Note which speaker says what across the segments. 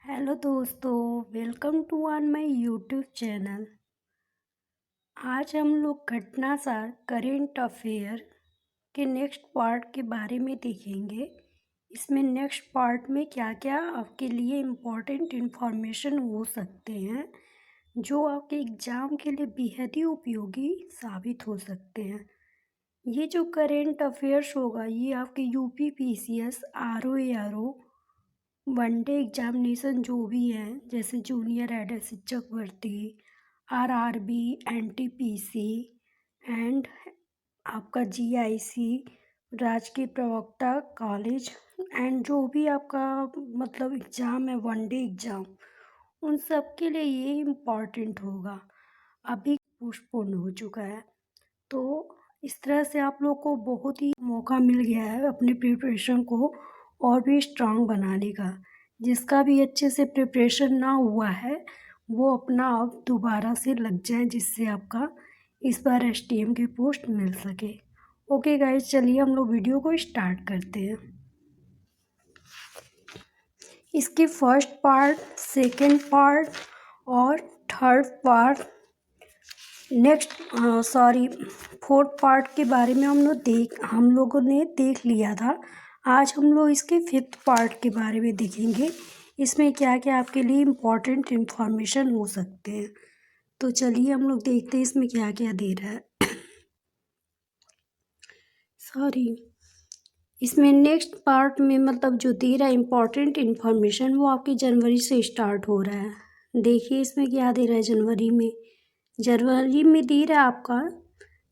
Speaker 1: Hello दोस्तों, welcome to on my YouTube channel. आज हम लोग घटनासार करेंट अफेयर के नेक्स्ट पार्ट के बारे में देखेंगे। इसमें नेक्स्ट पार्ट में क्या क्या आपके लिए इम्पोर्टेंट इन्फॉर्मेशन हो सकते हैं जो आपके एग्ज़ाम के लिए बेहद ही उपयोगी साबित हो सकते हैं। ये जो करेंट अफेयर्स होगा ये आपके UP PCS RO one day examination जो भी हैं जैसे जूनियर एडेड शिक्षक भर्ती, आरआरबी, एनटीपीसी एंड आपका जीआईसी, राजकीय प्रवक्ता कॉलेज एंड जो भी आपका मतलब एग्ज़ाम है वनडे एग्ज़ाम, उन सब के लिए ये इम्पॉर्टेंट होगा। अभी पोस्टपोन हो चुका है, तो इस तरह से आप लोग को बहुत ही मौका मिल गया है अपने प्रिपरेशन को और भी स्ट्रांग बनाने का। जिसका भी अच्छे से प्रिपरेशन ना हुआ है वो अपना अब दोबारा से लग जाए, जिससे आपका इस बार एसटीएम की पोस्ट मिल सके। ओके गाइस, चलिए हम लोग वीडियो को स्टार्ट करते हैं। इसके फर्स्ट पार्ट, सेकंड पार्ट और थर्ड पार्ट फोर्थ पार्ट के बारे में हम लोगों ने देख लिया था। आज हम लोग इसके फिफ्थ पार्ट के बारे में देखेंगे। इसमें क्या क्या आपके लिए इम्पोर्टेंट इन्फॉर्मेशन हो सकते हैं। तो चलिए हम लोग देखते हैं इसमें क्या क्या दे रहा है। इसमें नेक्स्ट पार्ट में मतलब जो दे रहा है इम्पोर्टेंट इन्फॉर्मेशन वो आपके जनवरी से स्टार्ट हो रहा है। देखिए इसमें क्या दे रहा है। जनवरी में दे रहा है आपका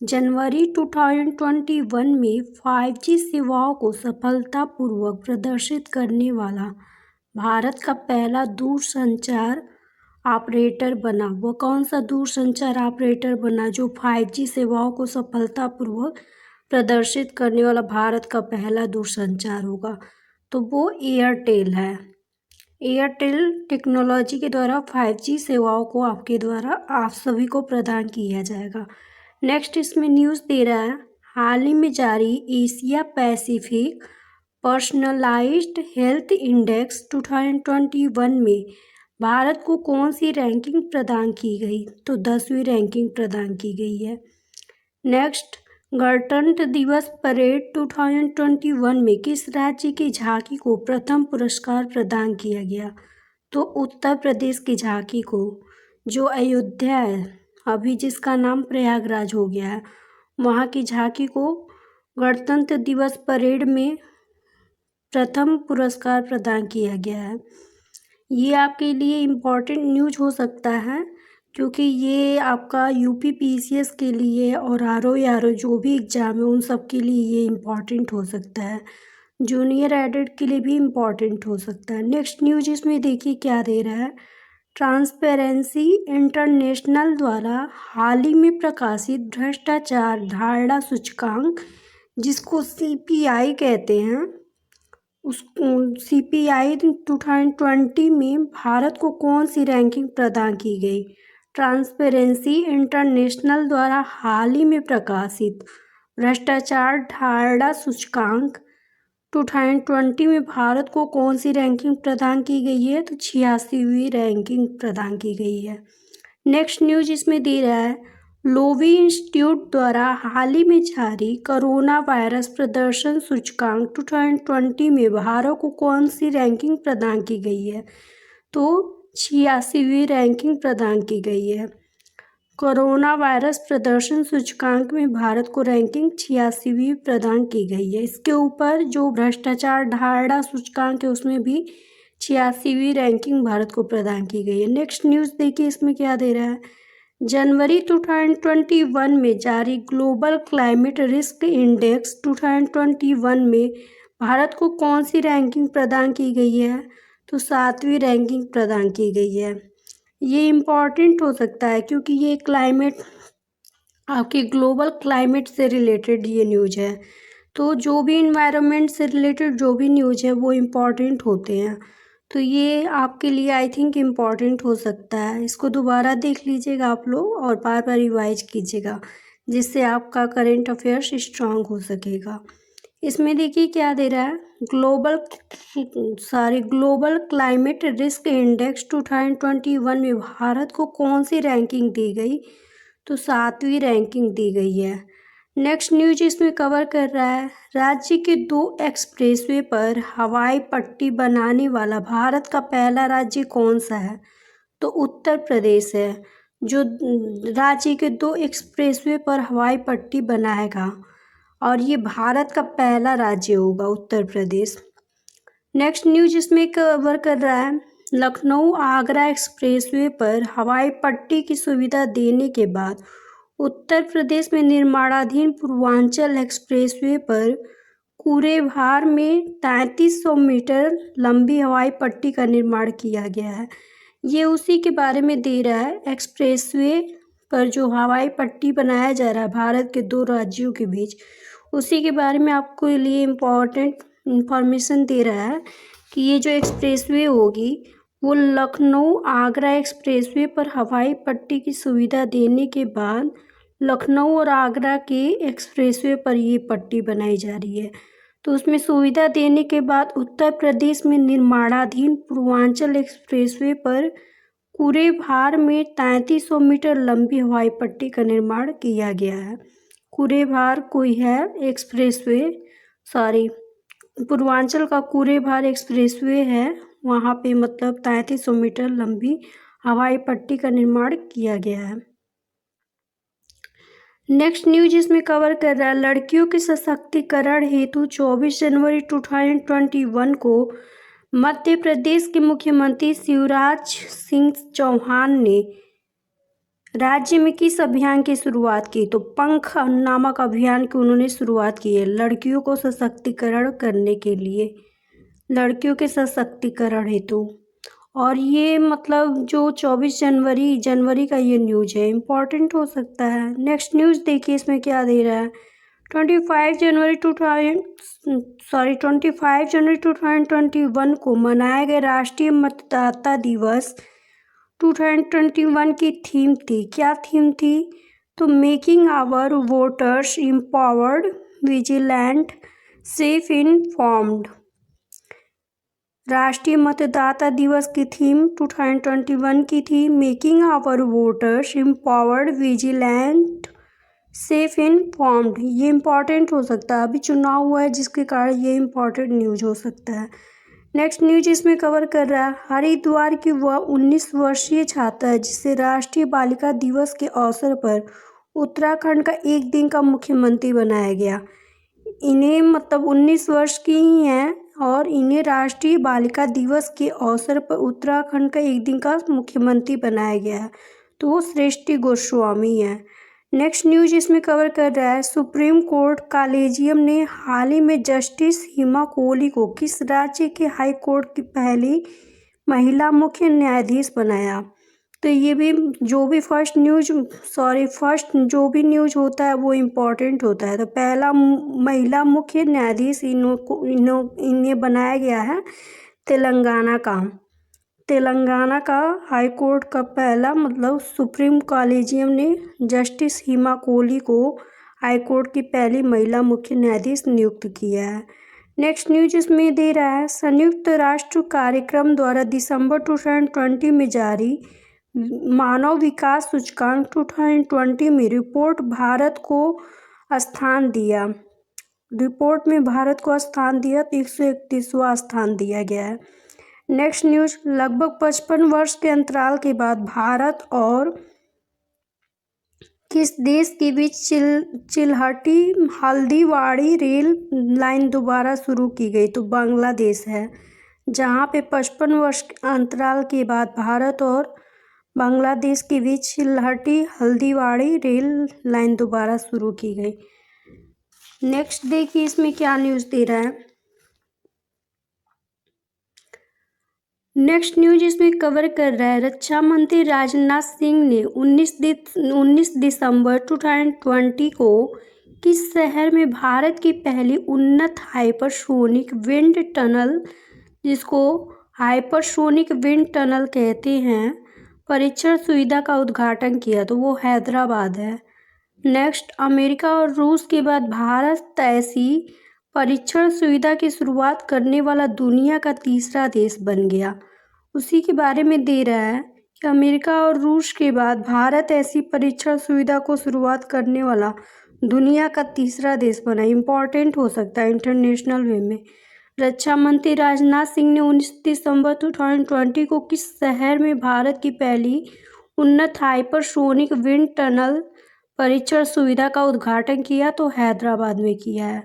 Speaker 1: जनवरी 2021 में 5G सेवाओं को सफलतापूर्वक प्रदर्शित करने वाला भारत का पहला दूरसंचार ऑपरेटर बना। वो कौन सा दूरसंचार ऑपरेटर बना जो 5G सेवाओं को सफलतापूर्वक प्रदर्शित करने वाला भारत का पहला दूरसंचार होगा? तो वो एयरटेल है। एयरटेल टेक्नोलॉजी के द्वारा 5G सेवाओं को आपके द्वारा आप सभी को प्रदान किया जाएगा। नेक्स्ट इसमें न्यूज़ दे रहा है, हाल ही में जारी Asia Pacific personalised health index 2021 में भारत को कौन सी रैंकिंग प्रदान की गई? तो 10वीं रैंकिंग प्रदान की गई है। नेक्स्ट, गणतंत्र दिवस परेड 2021 में किस राज्य की झांकी को प्रथम पुरस्कार प्रदान किया गया? तो उत्तर प्रदेश की झांकी को, जो अयोध्या है अभी जिसका नाम प्रयागराज हो गया है, वहाँ की झांकी को गणतंत्र दिवस परेड में प्रथम पुरस्कार प्रदान किया गया है। ये आपके लिए इम्पॉर्टेंट न्यूज़ हो सकता है क्योंकि ये आपका यूपी पीसीएस के लिए और आरओ जो भी एग्ज़ाम है उन सब के लिए ये इम्पॉर्टेंट हो सकता है। जूनियर एडेड के लिए भी इम्पॉर्टेंट हो सकता है। नेक्स्ट न्यूज़ इसमें देखिए क्या दे रहा है, ट्रांसपेरेंसी इंटरनेशनल द्वारा हाल ही में प्रकाशित भ्रष्टाचार धारणा सूचकांक, जिसको सीपीआई कहते हैं, उस सीपीआई 2020 में भारत को कौन सी रैंकिंग प्रदान की गई? ट्रांसपेरेंसी इंटरनेशनल द्वारा हाल ही में प्रकाशित भ्रष्टाचार धारणा सूचकांक 2020 में भारत को कौन सी रैंकिंग प्रदान की गई है? तो 86वीं रैंकिंग प्रदान की गई है। नेक्स्ट न्यूज इसमें दे रहा है, लोवी इंस्टीट्यूट द्वारा हाल ही में जारी कोरोना वायरस प्रदर्शन सूचकांक 2020 में भारत को कौन सी रैंकिंग प्रदान की गई है? तो 86वीं रैंकिंग प्रदान की गई है। कोरोना वायरस प्रदर्शन सूचकांक में भारत को रैंकिंग 86वीं प्रदान की गई है। इसके ऊपर जो भ्रष्टाचार धारणा सूचकांक है उसमें भी 86वीं रैंकिंग भारत को प्रदान की गई है। नेक्स्ट न्यूज़ देखिए इसमें क्या दे रहा है, जनवरी 2021 में जारी ग्लोबल क्लाइमेट रिस्क इंडेक्स 2021 में भारत को कौन सी रैंकिंग प्रदान की गई है? तो 7वीं रैंकिंग प्रदान की गई है। ये इम्पॉर्टेंट हो सकता है क्योंकि ये क्लाइमेट आपके ग्लोबल क्लाइमेट से रिलेटेड ये न्यूज़ है। तो जो भी इन्वायरमेंट से रिलेटेड जो भी न्यूज़ है वो इम्पॉर्टेंट होते हैं। तो ये आपके लिए आई थिंक इम्पॉर्टेंट हो सकता है। इसको दोबारा देख लीजिएगा आप लोग और बार बार रिवाइज कीजिएगा, जिससे आपका करेंट अफेयर्स स्ट्रांग हो सकेगा। इसमें देखिए क्या दे रहा है, ग्लोबल क्लाइमेट रिस्क इंडेक्स 2021 में भारत को कौन सी रैंकिंग दी गई? तो 7वीं रैंकिंग दी गई है। नेक्स्ट न्यूज इसमें कवर कर रहा है, राज्य के 2 एक्सप्रेसवे पर हवाई पट्टी बनाने वाला भारत का पहला राज्य कौन सा है? तो उत्तर प्रदेश है, जो राज्य के 2 एक्सप्रेसवे पर हवाई पट्टी बनाएगा, और ये भारत का पहला राज्य होगा उत्तर प्रदेश। नेक्स्ट न्यूज इसमें कवर कर रहा है, लखनऊ आगरा एक्सप्रेसवे पर हवाई पट्टी की सुविधा देने के बाद उत्तर प्रदेश में निर्माणाधीन पूर्वांचल एक्सप्रेसवे पर कुरेभार में 3300 मीटर लंबी हवाई पट्टी का निर्माण किया गया है। ये उसी के बारे में दे रहा है, एक्सप्रेसवे पर जो हवाई पट्टी बनाया जा रहा है भारत के 2 राज्यों के बीच, उसी के बारे में आपको लिए इम्पोर्टेंट इंफॉर्मेशन दे रहा है कि ये जो एक्सप्रेसवे होगी वो लखनऊ आगरा एक्सप्रेसवे पर हवाई पट्टी की सुविधा देने के बाद लखनऊ और आगरा के एक्सप्रेसवे पर ये पट्टी बनाई जा रही है। तो उसमें सुविधा देने के बाद उत्तर प्रदेश में निर्माणाधीन पूर्वांचल एक्सप्रेसवे पर कुरेभार में 3300 मीटर लंबी हवाई पट्टी का निर्माण किया गया है। कुरेभार कोई है एक्सप्रेसवे, पूर्वांचल का कुरेभार एक्सप्रेसवे है, वहाँ पे मतलब 3300 मीटर लंबी हवाई पट्टी का निर्माण किया गया है। नेक्स्ट न्यूज इसमें कवर कर रहा है, लड़कियों के सशक्तिकरण हेतु 24 जनवरी 2021 को मध्य प्रदेश के मुख्यमंत्री शिवराज सिंह चौहान ने राज्य में किस अभियान की शुरुआत की? तो पंख नामक अभियान की उन्होंने शुरुआत की है, लड़कियों को सशक्तिकरण करने के लिए, लड़कियों के सशक्तिकरण हेतु। और ये मतलब जो 24 जनवरी का ये न्यूज है, इम्पॉर्टेंट हो सकता है। नेक्स्ट न्यूज़ देखिए इसमें क्या दे रहा है, 25 जनवरी 2021 को मनाए गए राष्ट्रीय मतदाता दिवस 2021 की थीम थी, क्या थीम थी? तो making our voters empowered, vigilant, safe informed. राष्ट्रीय मतदाता दिवस की थीम 2021 की थी making our voters empowered, vigilant, safe informed. ये इम्पॉर्टेंट हो सकता है, अभी चुनाव हुआ है जिसके कारण ये इम्पॉर्टेंट न्यूज हो सकता है। नेक्स्ट न्यूज इसमें कवर कर रहा है, हरिद्वार की वह 19 वर्षीय छात्रा है जिसे राष्ट्रीय बालिका दिवस के अवसर पर उत्तराखंड का 1 दिन का मुख्यमंत्री बनाया गया। इन्हें मतलब 19 वर्ष की ही हैं और इन्हें राष्ट्रीय बालिका दिवस के अवसर पर उत्तराखंड का 1 दिन का मुख्यमंत्री बनाया गया है, तो वो सृष्टि गोस्वामी है। नेक्स्ट न्यूज इसमें कवर कर रहा है, सुप्रीम कोर्ट कॉलेजियम ने हाल ही में जस्टिस हिमा कोहली को किस राज्य के हाई कोर्ट की पहली महिला मुख्य न्यायाधीश बनाया? तो ये भी फर्स्ट जो भी न्यूज होता है वो इम्पोर्टेंट होता है। तो पहला महिला मुख्य न्यायाधीश इन्हें बनाया गया है तेलंगाना का हाई कोर्ट का पहला मतलब सुप्रीम कॉलेजियम ने जस्टिस हिमा कोहली को हाई कोर्ट की पहली महिला मुख्य न्यायाधीश नियुक्त किया है। नेक्स्ट न्यूज इसमें दे रहा है, संयुक्त राष्ट्र कार्यक्रम द्वारा दिसंबर 2020 में जारी मानव विकास सूचकांक 2020 में रिपोर्ट में भारत को स्थान दिया, तो 131वां स्थान दिया गया है। नेक्स्ट न्यूज, लगभग 55 वर्ष के अंतराल के बाद भारत और किस देश के बीच चिल्हटी हल्दीबाड़ी रेल लाइन दोबारा शुरू की गई? तो बांग्लादेश है, जहां पे 55 वर्ष के अंतराल के बाद भारत और बांग्लादेश के बीच चिल्हटी हल्दीबाड़ी रेल लाइन दोबारा शुरू की गई। नेक्स्ट देखिए इसमें क्या न्यूज़ दे रहा है, नेक्स्ट न्यूज इसमें कवर कर रहा है, रक्षा मंत्री राजनाथ सिंह ने 19 दिसंबर 2020 को किस शहर में भारत की पहली उन्नत हाइपरसोनिक विंड टनल, जिसको हाइपरसोनिक विंड टनल कहते हैं, परीक्षण सुविधा का उद्घाटन किया? तो वो हैदराबाद है। नेक्स्ट, अमेरिका और रूस के बाद भारत ऐसी परीक्षण सुविधा की शुरुआत करने वाला दुनिया का तीसरा देश बन गया। उसी के बारे में दे रहा है कि अमेरिका और रूस के बाद भारत ऐसी परीक्षण सुविधा को शुरुआत करने वाला दुनिया का तीसरा देश बना। इम्पॉर्टेंट हो सकता है इंटरनेशनल वे में। रक्षा मंत्री राजनाथ सिंह ने 19 दिसंबर 2020 को किस शहर में भारत की पहली उन्नत हाइपरसोनिक विंड टनल परीक्षण सुविधा का उद्घाटन किया? तो हैदराबाद में किया है।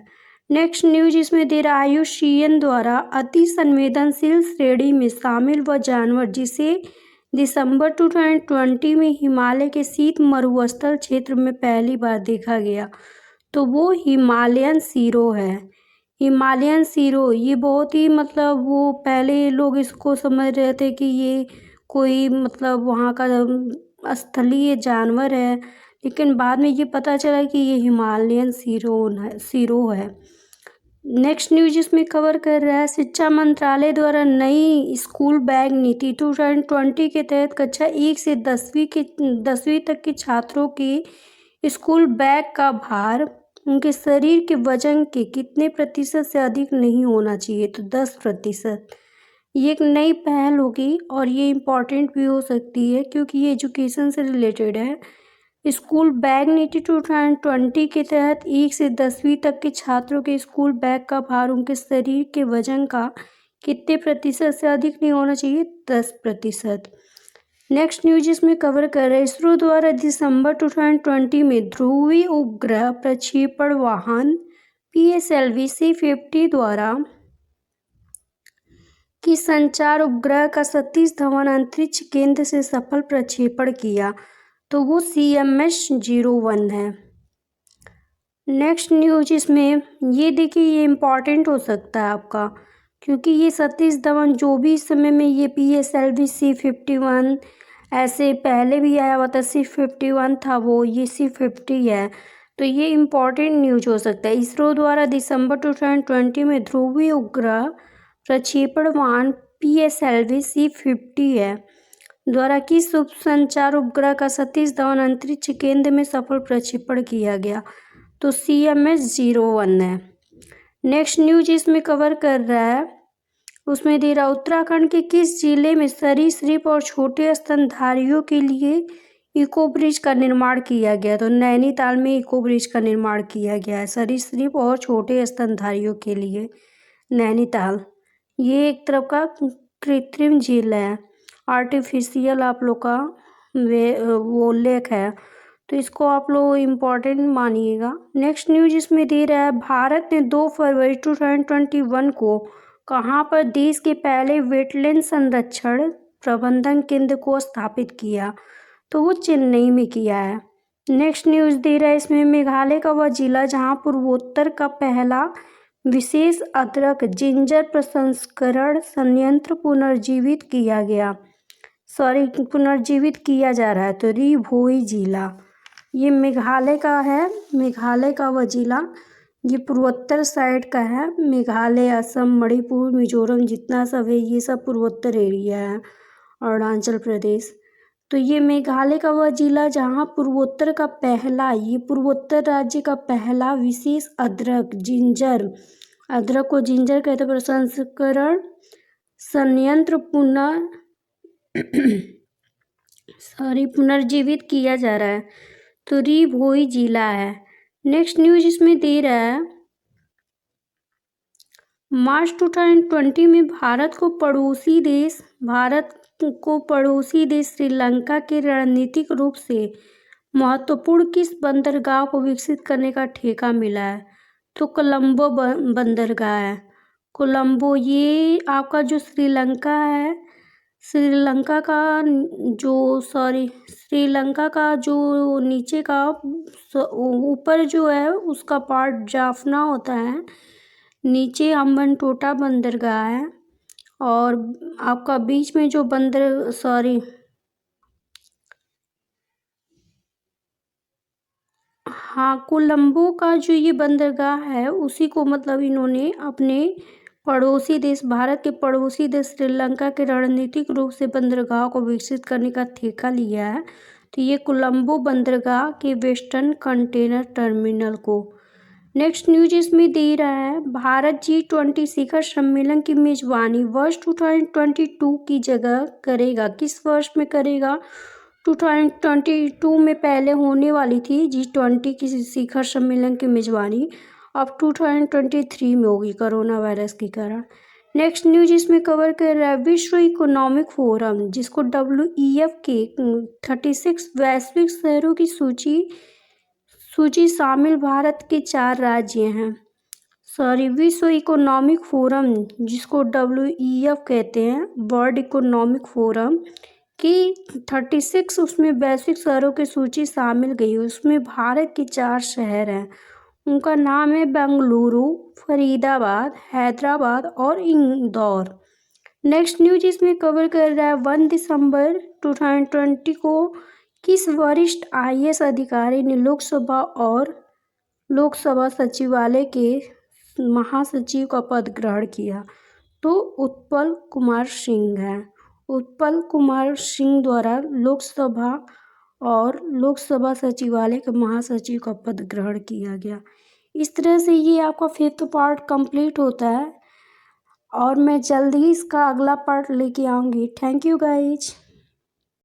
Speaker 1: नेक्स्ट न्यूज इसमें दे रहा IUCN द्वारा अति संवेदनशील श्रेणी में शामिल वह जानवर जिसे दिसंबर 2020 में हिमालय के शीत मरुस्थल क्षेत्र में पहली बार देखा गया, तो वो हिमालयन सीरो है। हिमालयन सीरो ये बहुत ही मतलब वो पहले लोग इसको समझ रहे थे कि ये कोई मतलब वहाँ का स्थलीय जानवर है, लेकिन बाद में ये पता चला कि ये हिमालयन सीरो है। नेक्स्ट न्यूज इसमें कवर कर रहा है शिक्षा मंत्रालय द्वारा नई स्कूल बैग नीति 2020 के तहत कक्षा 1 से 10वीं तक के छात्रों के स्कूल बैग का भार उनके शरीर के वजन के कितने प्रतिशत से अधिक नहीं होना चाहिए? तो 10%। ये एक नई पहल होगी और ये इम्पॉर्टेंट भी हो सकती है क्योंकि ये एजुकेशन से रिलेटेड है। स्कूल बैग नीति 2020 के तहत 1 से 10वीं तक के छात्रों के स्कूल बैग का भार उनके शरीर के वजन का कितने प्रतिशत से अधिक नहीं होना चाहिए? 10%। नेक्स्ट न्यूज इसमें कवर कर रहे हैं इसरो द्वारा दिसंबर 2020 में ध्रुवीय उपग्रह प्रक्षेपण वाहन PSLV C50 द्वारा की संचार उपग्रह का सतीश धवन अंतरिक्ष केंद्र से सफल प्रक्षेपण किया, तो वो CMS-01 है। नेक्स्ट न्यूज इसमें ये देखिए, ये इम्पॉर्टेंट हो सकता है आपका क्योंकि ये सतीश धवन जो भी इस समय में ये PSLV C51 ऐसे पहले भी आया हुआ था, C51 था वो, ये C50 है, तो ये इम्पॉर्टेंट न्यूज हो सकता है। इसरो द्वारा दिसंबर 2020 में ध्रुवीय उपग्रह प्रक्षेपण वाहन PSLV C50 है द्वारा किस उप संचार उपग्रह का सतीश धवन अंतरिक्ष केंद्र में सफल प्रक्षेपण किया गया? तो CMS-01 है। नेक्स्ट न्यूज इसमें कवर कर रहा है उसमें दे रहा उत्तराखंड के किस जिले में सरीसृप और छोटे स्तनधारियों के लिए इको ब्रिज का निर्माण किया गया? तो नैनीताल में इको ब्रिज का निर्माण किया गया है सरीसृप और छोटे स्तनधारियों के लिए। नैनीताल ये एक तरह का कृत्रिम झील है, आर्टिफिशियल आप लोग का वो लेक है, तो इसको आप लोग इम्पोर्टेंट मानिएगा। नेक्स्ट न्यूज इसमें दे रहा है भारत ने 2 फरवरी 2021 को कहाँ पर देश के पहले वेटलैंड संरक्षण प्रबंधन केंद्र को स्थापित किया? तो वो चेन्नई में किया है। नेक्स्ट न्यूज दे रहा है इसमें मेघालय का वह जिला जहाँ पूर्वोत्तर का पहला विशेष अदरक जिंजर प्रसंस्करण संयंत्र पुनर्जीवित किया जा रहा है, तो री भोई जिला ये मेघालय का है। मेघालय का वह जिला ये पूर्वोत्तर साइड का है। मेघालय, असम, मणिपुर, मिजोरम जितना सब है ये सब पूर्वोत्तर एरिया है, अरुणाचल प्रदेश। तो ये मेघालय का वह जिला जहाँ पूर्वोत्तर का पहला, ये पूर्वोत्तर राज्य का पहला विशेष अदरक को जिंजर कहते प्रसंस्करण संयंत्र पुनर्जीवित किया जा रहा है, तो री भोई जिला है। नेक्स्ट न्यूज इसमें दे रहा है मार्च 2020 में भारत को पड़ोसी देश श्रीलंका के रणनीतिक रूप से महत्वपूर्ण किस बंदरगाह को विकसित करने का ठेका मिला है? तो कोलंबो बंदरगाह है। कोलंबो ये आपका जो श्रीलंका है, श्रीलंका का जो नीचे का ऊपर जो है उसका पार्ट जाफना होता है, नीचे हम्बनटोटा बंदरगाह है, और आपका बीच में जो कोलंबो का जो ये बंदरगाह है उसी को मतलब इन्होंने अपने पड़ोसी देश, भारत के पड़ोसी देश श्रीलंका के रणनीतिक रूप से बंदरगाह को विकसित करने का ठेका लिया है। तो ये कोलंबो बंदरगाह के वेस्टर्न कंटेनर टर्मिनल को नेक्स्ट न्यूज इसमें दे रहा है भारत G20 शिखर सम्मेलन की मेजबानी वर्ष 2022 की जगह करेगा। किस वर्ष में करेगा? 2022 में पहले होने वाली थी G20 की शिखर सम्मेलन की मेजबानी, अब 2023 में होगी कोरोना वायरस के कारण। नेक्स्ट न्यूज इसमें कवर कर रहा है विश्व इकोनॉमिक फोरम, जिसको WEF के 36 वैश्विक शहरों की सूची शामिल भारत के 4 राज्य हैं। विश्व इकोनॉमिक फोरम, जिसको WEF कहते हैं, वर्ल्ड इकोनॉमिक फोरम की 36 उसमें वैश्विक शहरों की सूची शामिल गई। उसमें भारत के 4 शहर हैं, उनका नाम है बेंगलुरु, फरीदाबाद, हैदराबाद और इंदौर। नेक्स्ट न्यूज इसमें कवर कर रहा है 1 दिसंबर 2020 को किस वरिष्ठ IAS अधिकारी ने लोकसभा सचिवालय के महासचिव का पद ग्रहण किया? तो उत्पल कुमार सिंह है। उत्पल कुमार सिंह द्वारा लोकसभा सचिवालय के महासचिव का पद ग्रहण किया गया। इस तरह से ये आपका 5th पार्ट कंप्लीट होता है और मैं जल्द ही इसका अगला पार्ट लेके आऊँगी। Thank you guys.